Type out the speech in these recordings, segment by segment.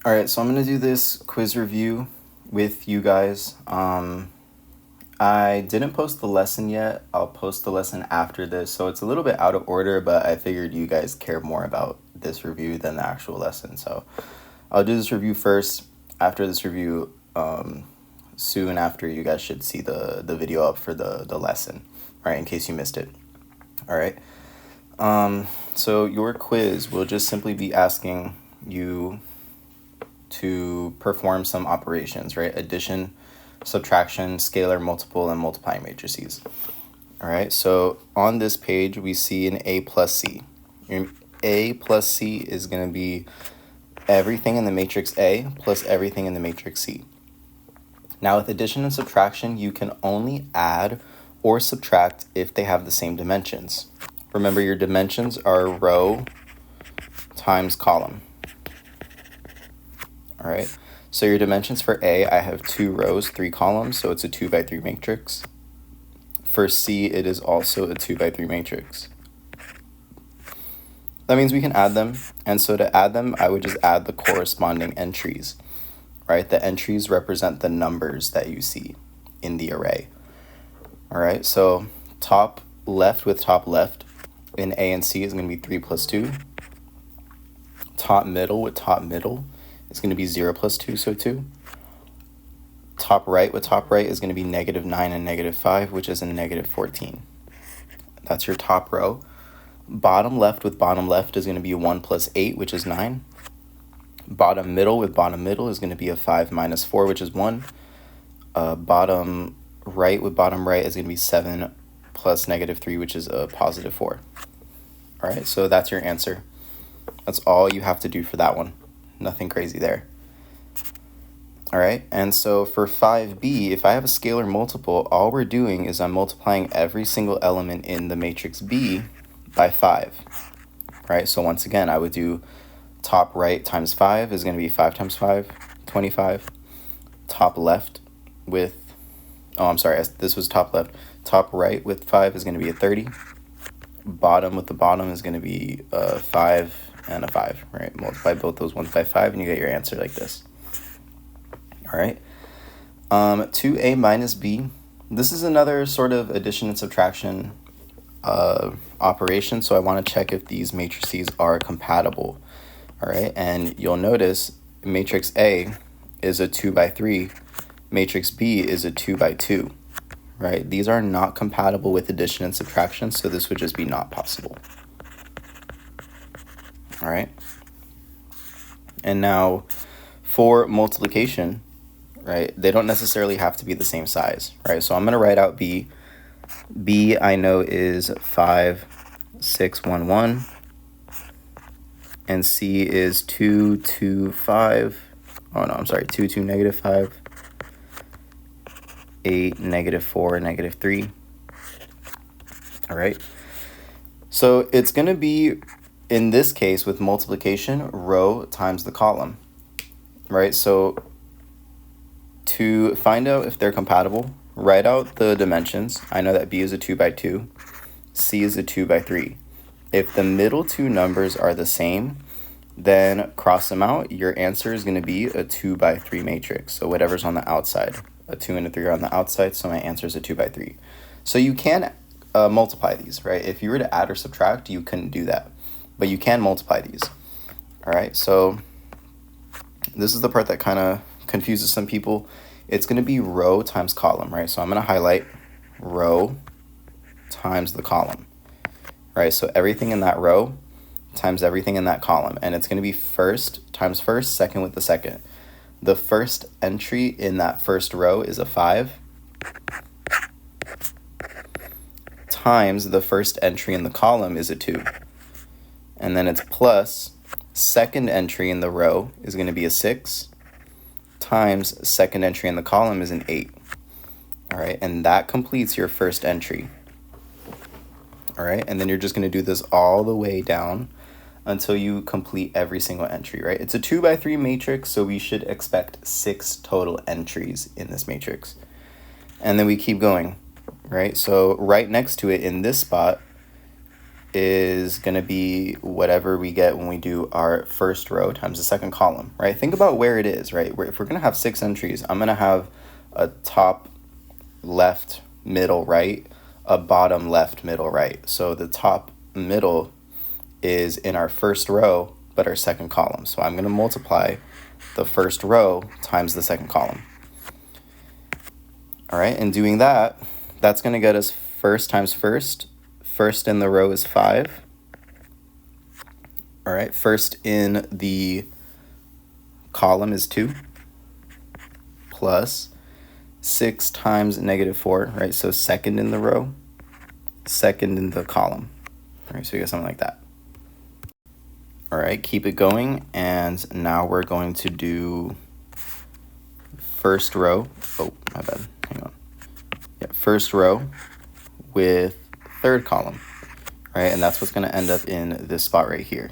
All right, so I'm going to do this quiz review with you guys. I didn't post the lesson yet. I'll post the lesson after this, so it's a little bit out of order, but I figured you guys care more about this review than the actual lesson. So I'll do this review first. After this review, soon after, you guys should see the video up for the lesson, right, in case you missed it. All right. So your quiz will just simply be asking you to perform some operations, right? Addition, subtraction, scalar, multiple, and multiplying matrices. All right, so on this page, we see an A plus C. A plus C is going to be everything in the matrix A plus everything in the matrix C. Now, with addition and subtraction, you can only add or subtract if they have the same dimensions. Remember, your dimensions are row times column. All right, so your dimensions for A, I have 2 rows, 3 columns, so it's a 2 by 3 matrix. For C, it is also a 2 by 3 matrix. That means we can add them, and so to add them, I would just add the corresponding entries, right? The entries represent the numbers that you see in the array. All right, so top left with top left in A and C is going to be 3 plus 2. Top middle with top middle is going to be 0 plus 2, so 2. Top right with top right is going to be -9 and -5, which is a -14. That's your top row. Bottom left with bottom left is going to be 1 plus 8, which is 9. Bottom middle with bottom middle is going to be a 5 minus 4, which is 1. Bottom right with bottom right is going to be 7 plus -3, which is a positive 4. All right, so that's your answer. That's all you have to do for that one. Nothing crazy there. All right, and so for 5b, if I have a scalar multiple, all we're doing is I'm multiplying every single element in the matrix B by 5. Right, so once again, I would do top right times 5 is going to be 5 times 5, 25. Top left with, oh, I'm sorry, this was top left. Top right with 5 is going to be a 30. Bottom with the bottom is going to be a 5 and a 5, right? Multiply both those ones by 5 and you get your answer like this. All right. 2a minus b. This is another sort of addition and subtraction operation, so I want to check if these matrices are compatible. All right, and you'll notice matrix A is a 2 by 3, matrix B is a 2 by 2. Right? These are not compatible with addition and subtraction, so this would just be not possible. All right. And now for multiplication, right, they don't necessarily have to be the same size, right? So I'm going to write out B. B I know is 5, 6, 1, 1. And C is 2, 2, 5. Oh, no, I'm sorry, 2, 2, -5. 8, -4, -3. All right. So it's going to be, in this case, with multiplication, row times the column, right? So to find out if they're compatible, write out the dimensions. I know that B is a 2 by 2. C is a 2 by 3. If the middle two numbers are the same, then cross them out. Your answer is going to be a 2 by 3 matrix. So whatever's on the outside. A 2 and a 3 are on the outside, so my answer is a 2 by 3. So you can multiply these, right? If you were to add or subtract, you couldn't do that. But you can multiply these. All right, so this is the part that kind of confuses some people. It's going to be row times column, right? So I'm going to highlight row times the column, right? So everything in that row times everything in that column. And it's going to be first times first, second with the second. The first entry in that first row is a 5 times the first entry in the column is a 2. And then it's plus second entry in the row is going to be a 6 times second entry in the column is an 8. All right, and that completes your first entry. All right, and then you're just going to do this all the way down until you complete every single entry, right? It's a 2 by 3 matrix, so we should expect 6 total entries in this matrix. And then we keep going, right? So right next to it in this spot, is going to be whatever we get when we do our first row times the second column, right? Think about where it is, right? If we're going to have 6 entries, I'm going to have a top left, middle, right, a bottom left, middle, right. So the top middle is in our first row, but our second column. So I'm going to multiply the first row times the second column. All right, and doing that, that's going to get us first times first. First in the row is 5. All right, first in the column is 2 plus 6 times -4, right? So second in the row, second in the column. All right, so you got something like that. All right, keep it going, and now we're going to do first row. Oh, my bad. Hang on. Yeah, first row with third column, right? And that's what's going to end up in this spot right here.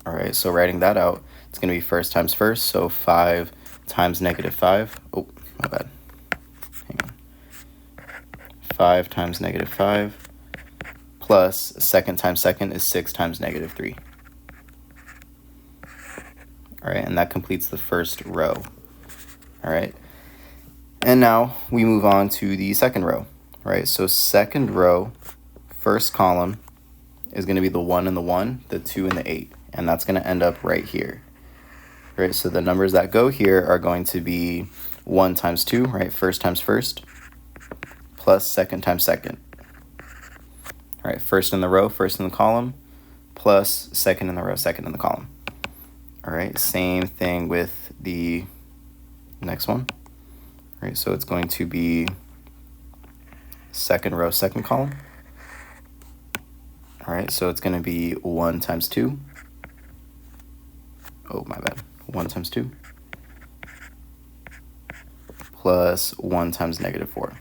All right, so writing that out, it's going to be first times first, so 5 times -5. Oh, my bad. Hang on. 5 times -5 plus second times second is 6 times -3. All right, and that completes the first row. All right, and now we move on to the second row, right? So second row, first column is going to be the 1 and the 1, the 2 and the 8, and that's going to end up right here, right? So the numbers that go here are going to be 1 times 2, right? First times first, plus second times second. All right, first in the row, first in the column, plus second in the row, second in the column. All right, same thing with the next one. All right, so it's going to be second row, second column. All right, so it's going to be 1 times 2. Oh, my bad. 1 times 2 plus 1 times -4.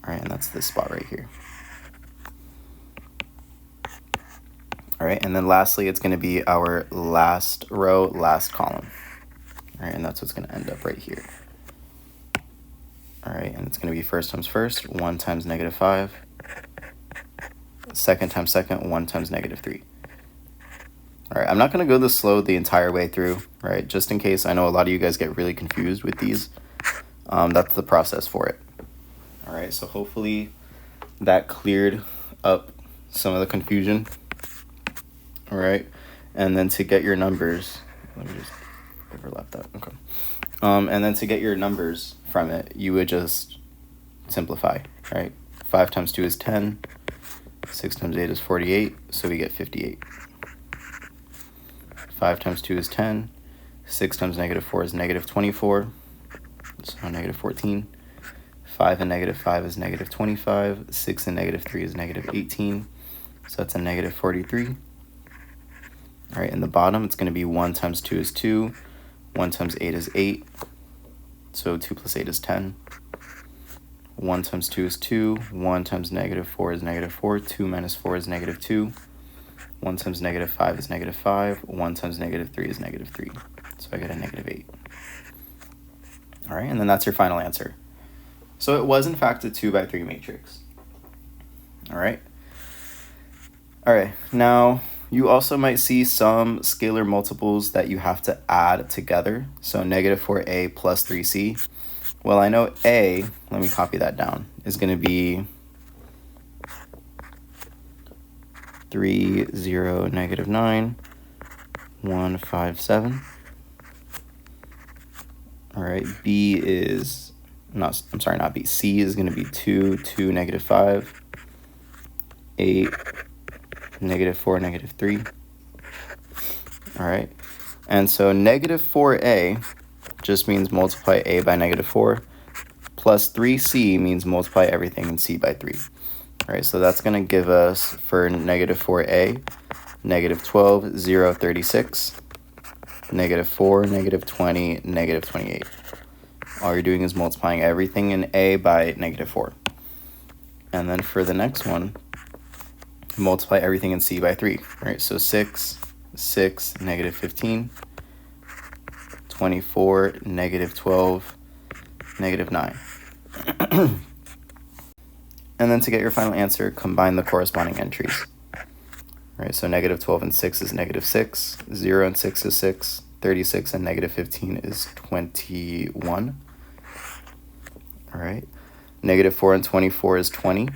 All right, and that's this spot right here. All right, and then lastly, it's going to be our last row, last column. All right, and that's what's going to end up right here. All right, and it's going to be first times first, 1 times -5. Second times second, 1 times -3. All right, I'm not going to go this slow the entire way through, right? Just in case, I know a lot of you guys get really confused with these. That's the process for it. All right, so hopefully that cleared up some of the confusion. All right, and then to get your numbers, let me just overlap that. Okay. And then to get your numbers from it, you would just simplify, right? 5 times 2 is 10. 6 times 8 is 48, so we get 58. 5 times 2 is 10. 6 times -4 is -24, so -14. 5 and -5 is -25. 6 and -3 is -18, so that's a -43. All right, in the bottom, it's going to be 1 times 2 is 2. 1 times 8 is 8, so 2 plus 8 is 10. 1 times 2 is 2. 1 times -4 is -4. 2 minus 4 is -2. 1 times -5 is -5. 1 times -3 is -3. So I get a -8. All right, and then that's your final answer. So it was, in fact, a 2 by 3 matrix. All right. All right, now you also might see some scalar multiples that you have to add together. So -4a plus 3c. Well, I know a, let me copy that down, is going to be 3, 0, -9, 1, 5, 7. All right, b is, not b, c is going to be 2, 2, -5, 8, -4, -3. All right, and so -4a just means multiply a by -4, plus 3c means multiply everything in c by 3. All right, so that's going to give us, for -4a, -12, 0, 36, -4, -20, -28. All you're doing is multiplying everything in a by -4. And then for the next one, multiply everything in c by 3. All right, so 6, 6, -15, 24, -12, -9. And then to get your final answer, combine the corresponding entries. All right, so negative 12 and 6 is negative 6, 0 and 6 is 6, 36 and negative 15 is 21. All right, negative 4 and 24 is 20,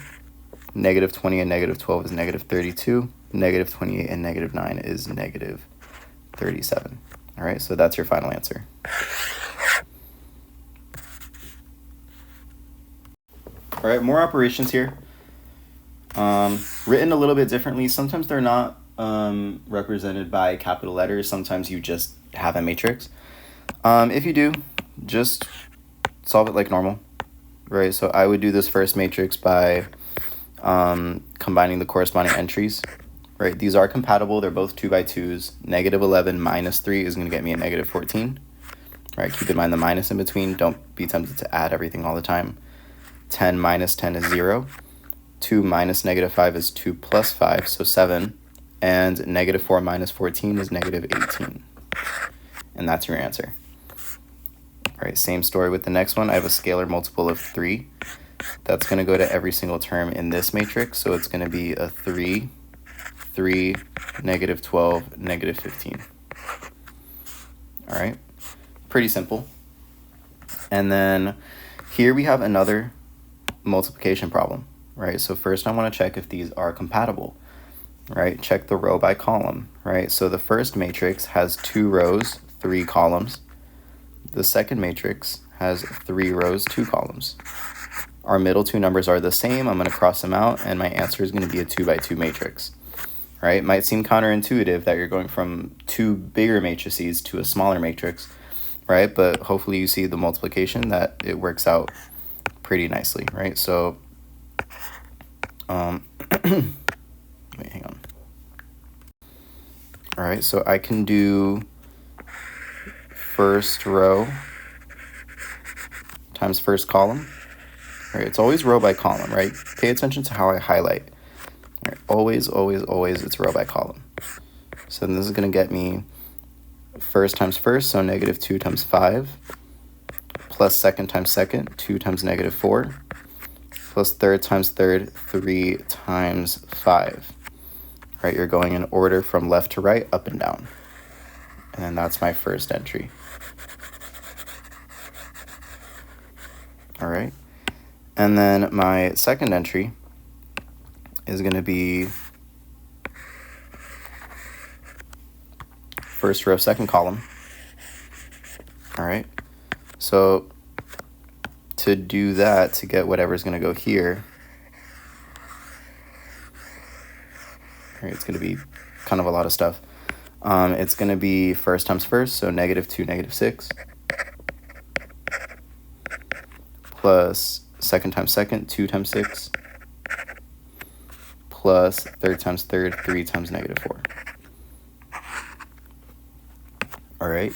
negative 20 and negative 12 is negative 32, negative 28 and negative 9 is negative 37. All right, so that's your final answer. All right, more operations here. Written a little bit differently. Sometimes they're not represented by capital letters. Sometimes you just have a matrix. If you do, just solve it like normal, right? So I would do this first matrix by combining the corresponding entries, right? These are compatible. They're both 2 by 2s. Negative 11 minus 3 is going to get me a negative 14. Right, keep in mind the minus in between. Don't be tempted to add everything all the time. 10 minus 10 is 0. 2 minus negative 5 is 2 plus 5, so 7. And negative 4 minus 14 is negative 18. And that's your answer. All right, same story with the next one. I have a scalar multiple of 3. That's going to go to every single term in this matrix. So it's going to be a 3, 3, negative 12, negative 15. All right, pretty simple. And then here we have another multiplication problem, right? So first I want to check if these are compatible, right? Check the row by column, right? So the first matrix has 2 rows, 3 columns. The second matrix has 3 rows, 2 columns. Our middle 2 numbers are the same. I'm going to cross them out, and my answer is going to be a 2 by 2 matrix, right? It might seem counterintuitive that you're going from 2 bigger matrices to a smaller matrix, right? But hopefully you see the multiplication that it works out pretty nicely, right? So, wait, hang on. All right, so I can do first row times first column. All right, it's always row by column, right? Pay attention to how I highlight. All right, always, it's row by column. So then this is going to get me first times first, so negative 2 times 5, plus second times second, 2 times negative 4, plus third times third, 3 times 5. Right, you're going in order from left to right, up and down. And then that's my first entry. All right. And then my second entry is going to be first row, second column. All right. So to do that, to get whatever's going to go here, all right, it's going to be kind of a lot of stuff. It's going to be first times first, so negative 2, negative 6, plus second times second, 2 times 6, plus third times third, 3 times negative 4. All right,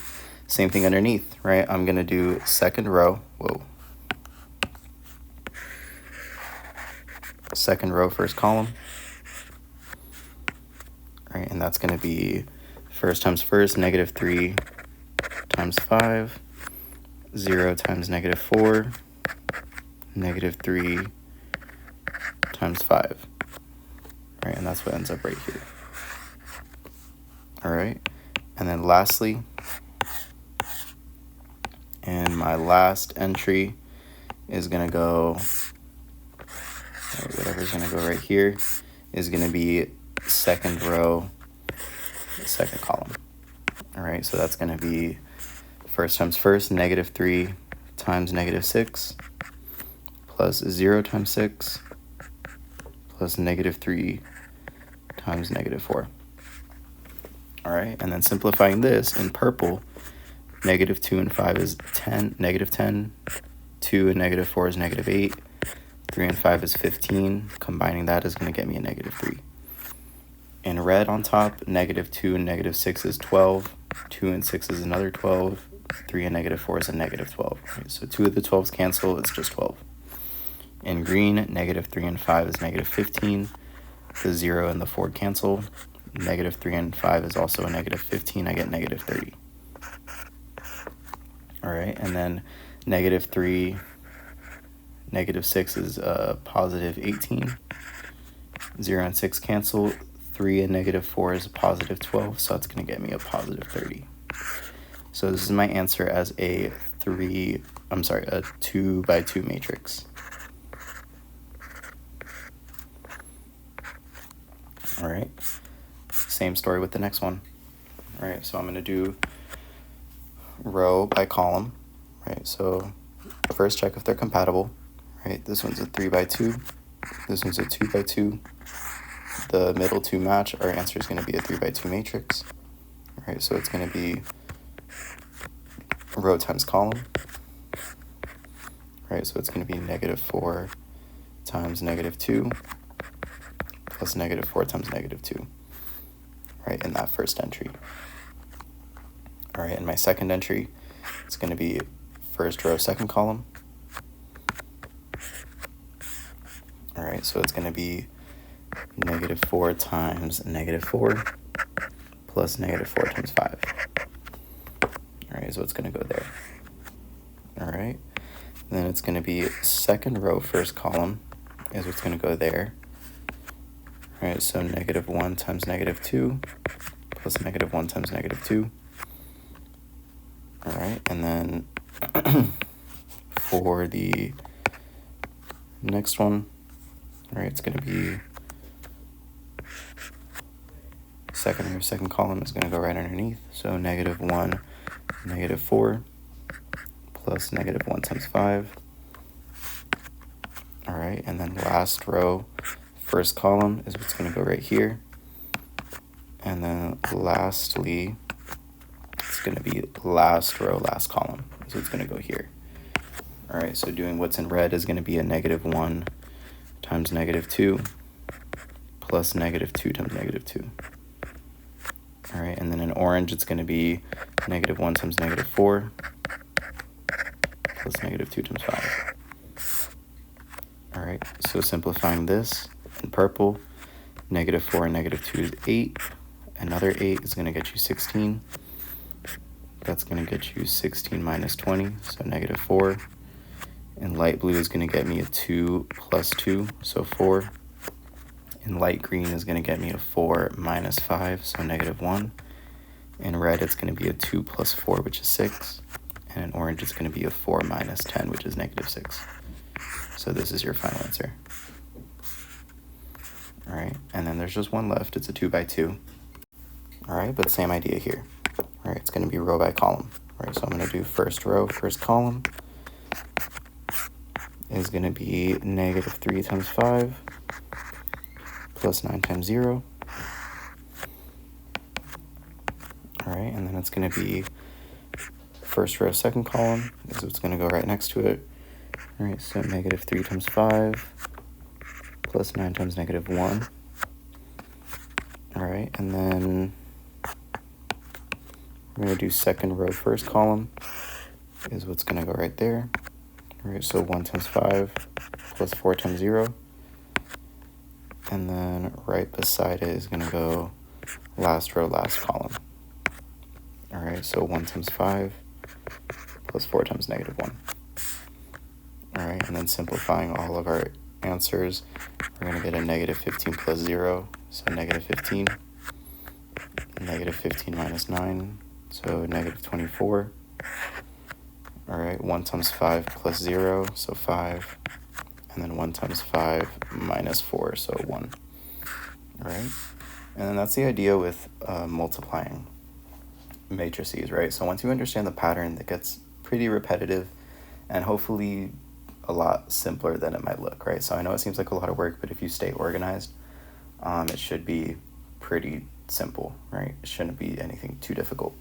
same thing underneath, right? I'm going to do second row, second row, first column. All right, and that's going to be first times first, negative 3 times 5, 0 times negative 4, negative 3 times 5. All right, and that's what ends up right here. All right, and then lastly, and my last entry is going to go, whatever's going to go right here is going to be second row, second column. All right, so that's going to be first times first, negative 3 times negative 6, plus 0 times 6, plus negative 3 times negative 4. All right, and then simplifying this in purple, negative 2 and 5 is 10, negative 10, 2 and negative 4 is negative 8, 3 and 5 is 15. Combining that is going to get me a negative 3. In red on top, negative 2 and negative 6 is 12, 2 and 6 is another 12, 3 and negative 4 is a negative 12. Okay, so 2 of the 12s cancel, it's just 12. In green, negative 3 and 5 is negative 15, the 0 and the 4 cancel. Negative 3 and 5 is also a negative 15, I get negative 30. All right, and then negative 3, Negative 6 is positive 18. 0 and 6 cancel. 3 and negative 4 is a positive 12, so that's going to get me a positive 30. So this is my answer as a 2 by 2 matrix. All right, same story with the next one. All right, so I'm going to do row by column. Right, so first check if they're compatible. Right, this one's a 3 by 2. This one's a 2 by 2. The middle two match. Our answer is going to be a 3 by 2 matrix. All right, so it's going to be row times column. Right, so it's going to be negative 4 times negative 2 plus negative 4 times negative 2. Right, in that first entry. All right, in my second entry, it's going to be first row, second column. All right, so it's going to be negative 4 times negative 4 plus negative 4 times 5. All right, so it's going to go there. All right, then it's going to be second row, first column is what's going to go there. All right, so negative 1 times negative 2 plus negative 1 times negative 2. All right, and then for the next one, all right, it's going to be second column is going to go right underneath. So negative 1, negative 4 plus negative 1 times 5. All right, and then last row, first column is what's going to go right here. And then lastly, it's going to be last row, last column is what's going to go here. All right, so doing what's in red is going to be a negative 1 times negative 2 plus negative 2 times negative 2. All right, and then in orange, it's going to be negative 1 times negative 4 plus negative 2 times 5. All right, so simplifying this, in purple, negative 4 and negative 2 is 8. Another 8 is going to get you 16. That's going to get you 16 minus 20, so negative 4. And light blue is going to get me a 2 plus 2, so 4. And light green is going to get me a 4 minus 5, so negative 1. In red, it's going to be a 2 plus 4, which is 6. And in orange, it's going to be a 4 minus 10, which is negative 6. So this is your final answer. All right, and then there's just one left. It's a 2 by 2. All right, but same idea here. All right, it's going to be row by column. All right, so I'm going to do first row, first column is going to be negative 3 times 5 plus 9 times 0. All right, and then it's going to be first row, second column is what's going to go right next to it. All right, so negative 3 times 5 plus 9 times negative 1. All right, and then we're going to do second row, first column is what's going to go right there. All right, so 1 times 5 plus 4 times 0. And then right beside it is going to go last row, last column. All right, so 1 times 5 plus 4 times negative 1. All right, and then simplifying all of our answers, we're going to get a negative 15 plus 0, so negative 15. Negative 15 minus 9, so negative 24. All right, 1 times 5 plus 0, so 5. And then 1 times 5 minus 4, so 1. All right, and then that's the idea with multiplying matrices, right? So once you understand the pattern, that gets pretty repetitive and hopefully a lot simpler than it might look, right? So I know it seems like a lot of work, but if you stay organized, it should be pretty simple, right? It shouldn't be anything too difficult.